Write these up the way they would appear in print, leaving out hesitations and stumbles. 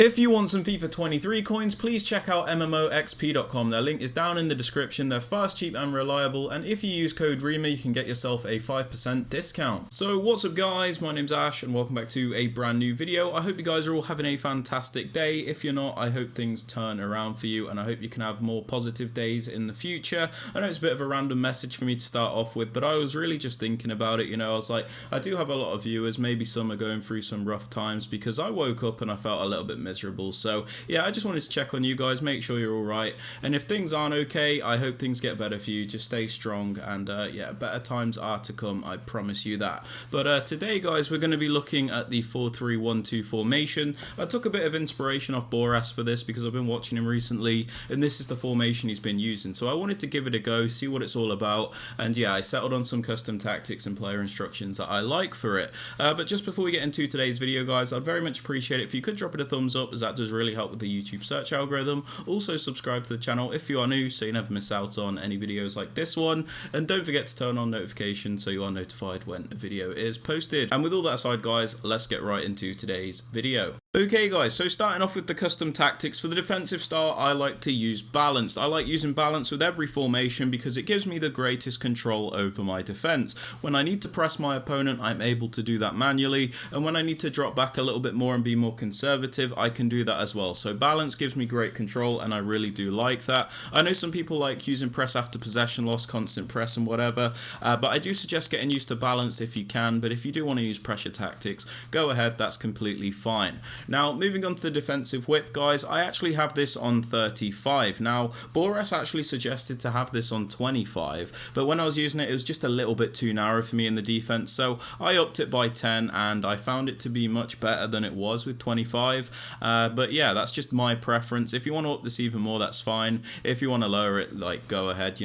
If you want some FIFA 23 coins, please check out MMOXP.com. Their link is down in the description. They're fast, cheap and reliable, and if you use code Rema you can get yourself a 5% discount. So what's up guys, my name's Ash and welcome back to a brand new video. I hope you guys are all having a fantastic day. If you're not, I hope things turn around for you and I hope you can have more positive days in the future. I know it's a bit of a random message for me to start off with, but I was really just thinking about it, I was like, I do have a lot of viewers, maybe some are going through some rough times because I woke up and I felt a little bit miserable. So yeah, I just wanted to check on you guys, make sure you're all right, and if things aren't okay, I hope things get better for you. Just stay strong, and yeah, better times are to come, I promise you that. But today guys, we're going to be looking at the 4-3-1-2 formation. I took a bit of inspiration off Boras for this because I've been watching him recently and this is the formation he's been using, so I wanted to give it a go, see what it's all about, and yeah, I settled on some custom tactics and player instructions that I like for it. But just before we get into today's video guys, I'd very much appreciate it if you could drop it a thumbs up, as that does really help with the YouTube search algorithm. Also subscribe to the channel if you are new so you never miss out on any videos like this one, and don't forget to turn on notifications so you are notified when a video is posted. And with all that aside guys, let's get right into today's video. Okay guys, so starting off with the custom tactics. For the defensive style, I like to use balanced. I like using balance with every formation because it gives me the greatest control over my defense. When I need to press my opponent, I'm able to do that manually, and when I need to drop back a little bit more and be more conservative, I can do that as well. So balance gives me great control and I really do like that. I know some people like using press after possession loss, constant press and whatever, but I do suggest getting used to balance if you can. But if you do want to use pressure tactics, go ahead, that's completely fine. Now moving on to the defensive width guys, I actually have this on 35. Now Boras actually suggested to have this on 25, but when I was using it, it was just a little bit too narrow for me in the defense, so I upped it by 10 and I found it to be much better than it was with 25. But yeah, that's just my preference. If you want to up this even more, that's fine. If you want to lower it, like, go ahead,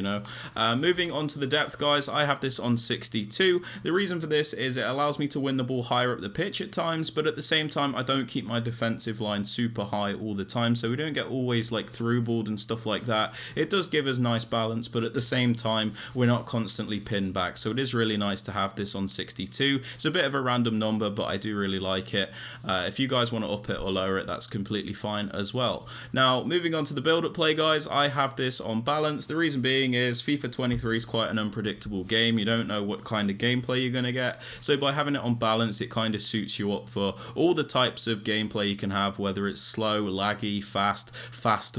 Moving on to the depth guys, I have this on 62. The reason for this is it allows me to win the ball higher up the pitch at times, but at the same time I don't keep my defensive line super high all the time, so we don't get always like through balled and stuff like that. It does give us nice balance, but at the same time we're not constantly pinned back, so it is really nice to have this on 62. It's a bit of a random number, but I do really like it. If you guys want to up it or lower it, that's completely fine as well. Now moving on to the build-up play guys, I have this on balance. The reason being is FIFA 23 is quite an unpredictable game. You don't know what kind of gameplay you're going to get, so by having it on balance, it kind of suits you up for all the types of gameplay you can have, whether it's slow, laggy, fast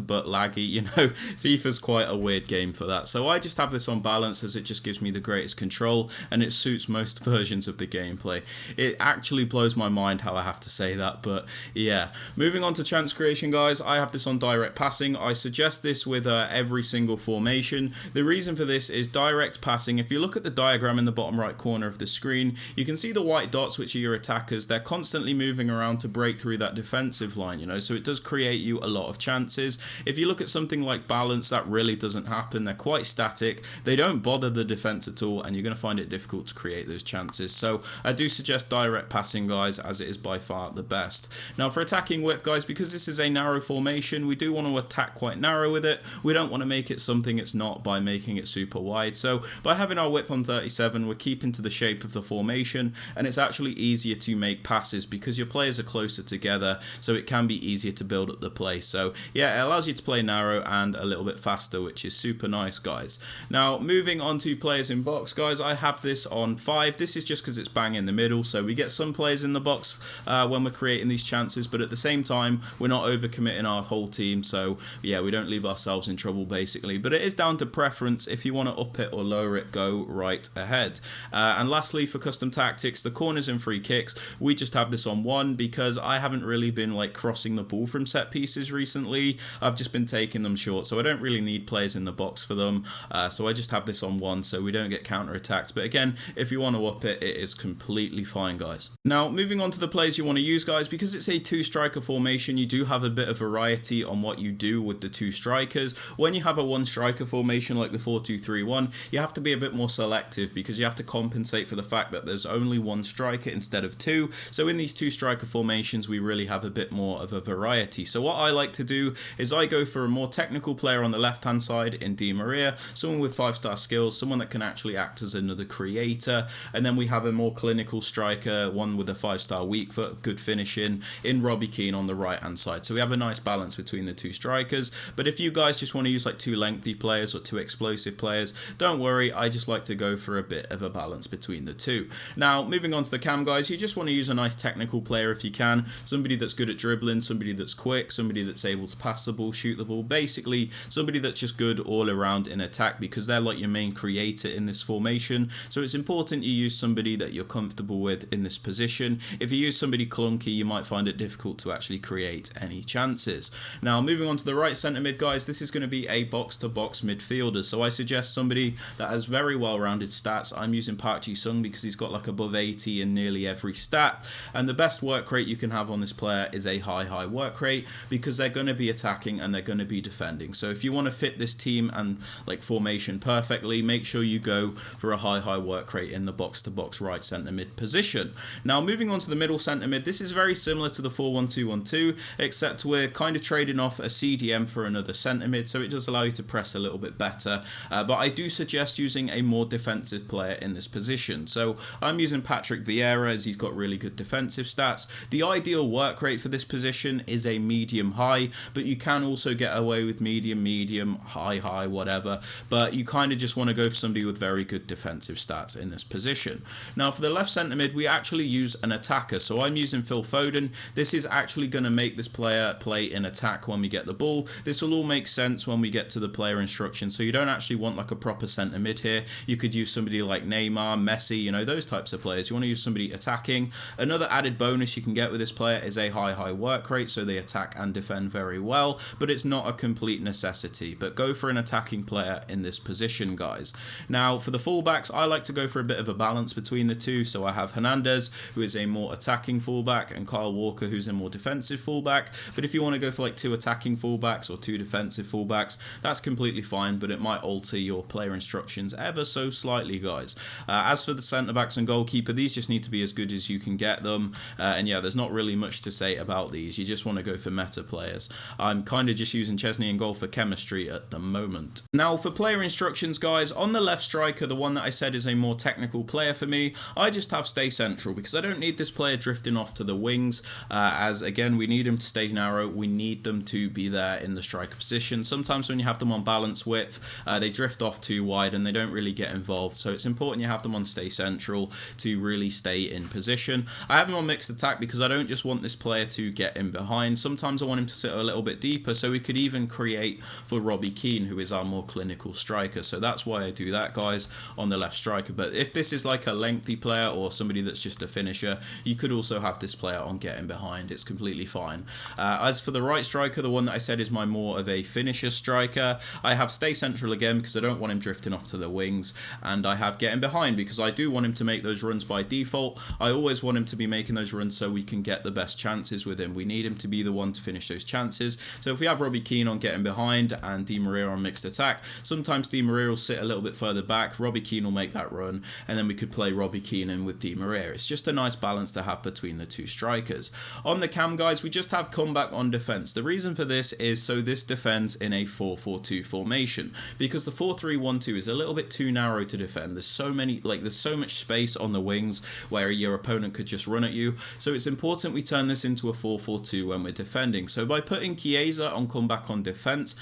but laggy. FIFA's quite a weird game for that, so I just have this on balance as it just gives me the greatest control and it suits most versions of the gameplay. It actually blows my mind how I have to say that, but yeah. Moving on to chance creation guys, I have this on direct passing. I suggest this with every single formation. The reason for this is direct passing. If you look at the diagram in the bottom right corner of the screen, you can see the white dots, which are your attackers. They're constantly moving around to break through that defensive line, so it does create you a lot of chances. If you look at something like balance, that really doesn't happen. They're quite static, they don't bother the defense at all, and you're going to find it difficult to create those chances. So I do suggest direct passing guys, as it is by far the best. Now for attacking width guys, because this is a narrow formation, we do want to attack quite narrow with it. We don't want to make it something it's not by making it super wide. So by having our width on 37, we're keeping to the shape of the formation, and it's actually easier to make passes because your players are closer together, so it can be easier to build up the play. So yeah, it allows you to play narrow and a little bit faster, which is super nice guys. Now moving on to players in box guys, I have this on 5. This is just because it's bang in the middle, so we get some players in the box when we're creating these chances, but at the same time we're not overcommitting our whole team, so yeah, we don't leave ourselves in trouble basically. But it is down to preference. If you want to up it or lower it, go right ahead. And lastly, for custom tactics, the corners and free kicks, we just have this on 1 because I haven't really been like crossing the ball from set pieces recently. I've just been taking them short, so I don't really need players in the box for them, so I just have this on 1 so we don't get counter attacked. But again, if you want to up it, it is completely fine guys. Now moving on to the plays you want to use guys, because it's a 2-striker formation, you do have a bit of variety on what you do with the 2 strikers. When you have a 1-striker formation like the 4-2-3-1, you have to be a bit more selective because you have to compensate for the fact that there's only 1 striker instead of 2. So in these 2-striker formations, forwards, we really have a bit more of a variety. So what I like to do is I go for a more technical player on the left-hand side in Di Maria, someone with 5-star skills, someone that can actually act as another creator, and then we have a more clinical striker, one with a 5-star weak foot, good finishing, in Robbie Keane on the right-hand side. So we have a nice balance between the two strikers. But if you guys just want to use like two lengthy players or two explosive players, don't worry, I just like to go for a bit of a balance between the two. Now, moving on to the cam, guys, you just want to use a nice technical player if you can, somebody that's good at dribbling, somebody that's quick, somebody that's able to pass the ball, shoot the ball, basically somebody that's just good all around in attack, because they're like your main creator in this formation. So it's important you use somebody that you're comfortable with in this position. If you use somebody clunky, you might find it difficult to actually create any chances. Now, moving on to the right centre mid, guys, this is going to be a box-to-box midfielder. So I suggest somebody that has very well-rounded stats. I'm using Park Ji-sung because he's got like above 80 in nearly every stat. And the best work rate you can have on this player is a high work rate, because they're going to be attacking and they're going to be defending. So if you want to fit this team and like formation perfectly, make sure you go for a high work rate in the box-to-box right centre mid position. Now, moving on to the middle centre mid, this is very similar to the 4-1-2-1-2, except we're kind of trading off a CDM for another centre mid, so it does allow you to press a little bit better. But I do suggest using a more defensive player in this position. So I'm using Patrick Vieira as he's got really good defensive stats. The ideal work rate for this position is a medium-high, but you can also get away with medium, high, whatever. But you kind of just want to go for somebody with very good defensive stats in this position. Now, for the left centre mid, we actually use an attacker. So I'm using Phil Foden. This is actually going to make this player play in attack when we get the ball. This will all make sense when we get to the player instructions. So you don't actually want like a proper centre mid here. You could use somebody like Neymar, Messi, you know, those types of players. You want to use somebody attacking. Another added bonus you can get with this player is a high work rate, so they attack and defend very well, but it's not a complete necessity. But go for an attacking player in this position, guys. Now, for the fullbacks, I like to go for a bit of a balance between the two. So I have Hernandez, who is a more attacking fullback, and Kyle Walker, who's a more defensive fullback. But if you want to go for like two attacking fullbacks or two defensive fullbacks, that's completely fine, but it might alter your player instructions ever so slightly, guys. As for the centre backs and goalkeeper, these just need to be as good as you can get them. And yeah, there's not really much to say about these. You just want to go for meta players. I'm kind of just using Chesney in goal for chemistry at the moment. Now, for player instructions, guys, on the left striker, the one that I said is a more technical player for me, I just have stay central, because I don't need this player drifting off to the wings, as again, we need them to stay narrow. We need them to be there in the striker position. Sometimes when you have them on balance width, they drift off too wide and they don't really get involved. So it's important you have them on stay central to really stay in position. I have them on mixed attack because I don't just want this player to get in behind. Sometimes I want him to sit a little bit deeper, so we could even create for Robbie Keane, who is our more clinical striker. So that's why I do that, guys, on the left striker. But if this is like a lengthy player or somebody that's just a finisher, you could also have this player on getting behind. It's completely fine. As for the right striker, the one that I said is my more of a finisher striker, I have stay central again because I don't want him drifting off to the wings, and I have getting behind because I do want him to make those runs by default. I always want him to be making those runs so we can get the best chances with him. We need him to be the one to finish those chances. So if we have Robbie Keane on getting behind and Di Maria on mixed attack, sometimes Di Maria will sit a little bit further back, Robbie Keane will make that run, and then we could play Robbie Keane in with Di Maria. It's just a nice balance to have between the two strikers. On the cam, guys, we just have comeback on defense. The reason for this is so this defends in a 4-4-2 formation, because the 4-3-1-2 is a little bit too narrow to defend. There's so much space on the wings where your opponent could just run at you. So it's important we turn this into a 4-4-2 when we're defending. So by putting Chiesa on comeback on defense,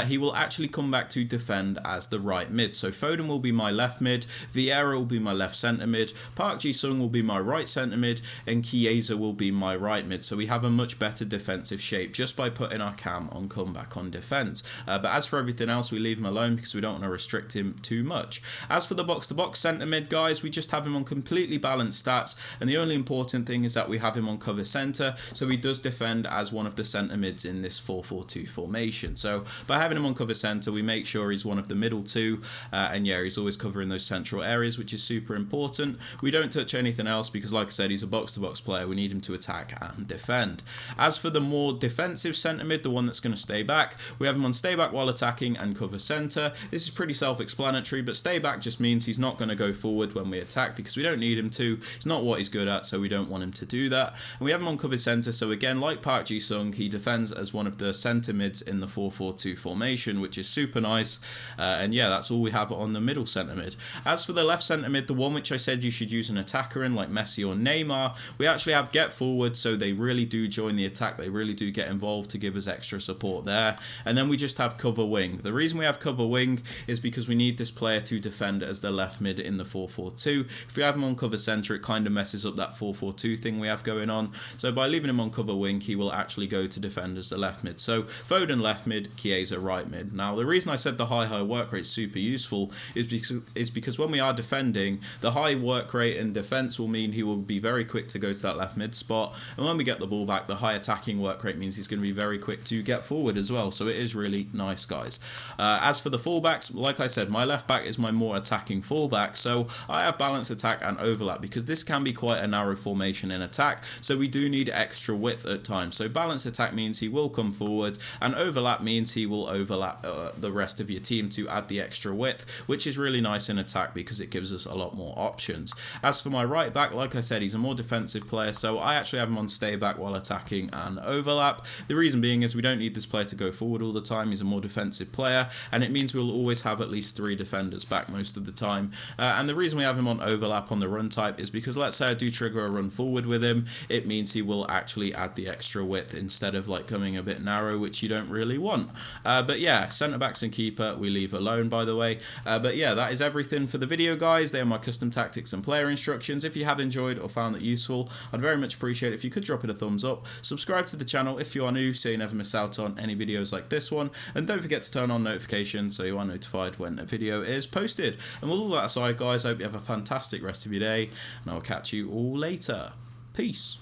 he will actually come back to defend as the right mid. So Foden will be my left mid, Vieira will be my left centre mid, Park Ji-sung will be my right centre mid, and Chiesa will be my right mid. So we have a much better defensive shape just by putting our cam on comeback on defense. But as for everything else, we leave him alone because we don't want to restrict him too much. As for the box-to-box centre mid, guys, we just have him on completely balanced stats, and the only important thing is that we have him on cover centre, so he does defend as one of the centre mids in this 4-4-2 formation. So by having him on cover centre, we make sure he's one of the middle two, and yeah, he's always covering those central areas, which is super important. We don't touch anything else because, like I said, he's a box-to-box player. We need him to attack and defend. As for the more defensive centre mid, the one that's going to stay back, we have him on stay back while attacking and cover centre. This is pretty self-explanatory, but stay back just means he's not going to go forward when we attack because we don't need him to. It's not what he's good at, so we don't want him to do that. And we have him on covered centre, so again, like Park Ji-sung, he defends as one of the centre mids in the 4-4-2 formation, which is super nice. And yeah, that's all we have on the middle centre mid. As for the left centre mid, the one which I said you should use an attacker in, like Messi or Neymar, we actually have get forward, so they really do join the attack, they really do get involved to give us extra support there. And then we just have cover wing. The reason we have cover wing is because we need this player to defend as the left mid in the 4-4-2. If we have him on cover centre, it kind of messes up that 4-4-2 thing we have going on. So by leaving him on cover wing, he will actually go to defend as the left mid. So Foden left mid, Chiesa right mid. Now the reason I said the high work rate is super useful is because when we are defending, the high work rate in defence will mean he will be very quick to go to that left mid spot, and when we get the ball back, the high attacking work rate means he's going to be very quick to get forward as well. So it is really nice, guys. As for the fullbacks, like I said, my left back is my more attacking fullback, so I have balanced attack and overlap because this can be quite a narrow formation in attack, so we do need extra width at times. So balanced attack means he will come forward, and overlap means he will overlap the rest of your team to add the extra width, which is really nice in attack because it gives us a lot more options. As for my right back, like I said, he's a more defensive player, so I actually have him on stay back while attacking and overlap. The reason being is we don't need this player to go forward all the time. He's a more defensive player, and it means we'll always have at least 3 defenders back most of the time. And the reason we have him on overlap on the run type is because let's say I do trigger a run forward with him, it means he will actually add the extra width instead of like coming a bit narrow, which you don't really want. But yeah, centre backs and keeper we leave alone, by the way. But yeah, that is everything for the video, guys. They are my custom tactics and player instructions. If you have enjoyed or found it useful, I'd very much appreciate it if you could drop it a thumbs up. Subscribe to the channel if you are new so you never miss out on any videos like this one, and don't forget to turn on notifications so you are notified when a video is posted. And with all that aside, guys, I hope you have a fantastic rest of your day, and I'll catch you all later. Peace.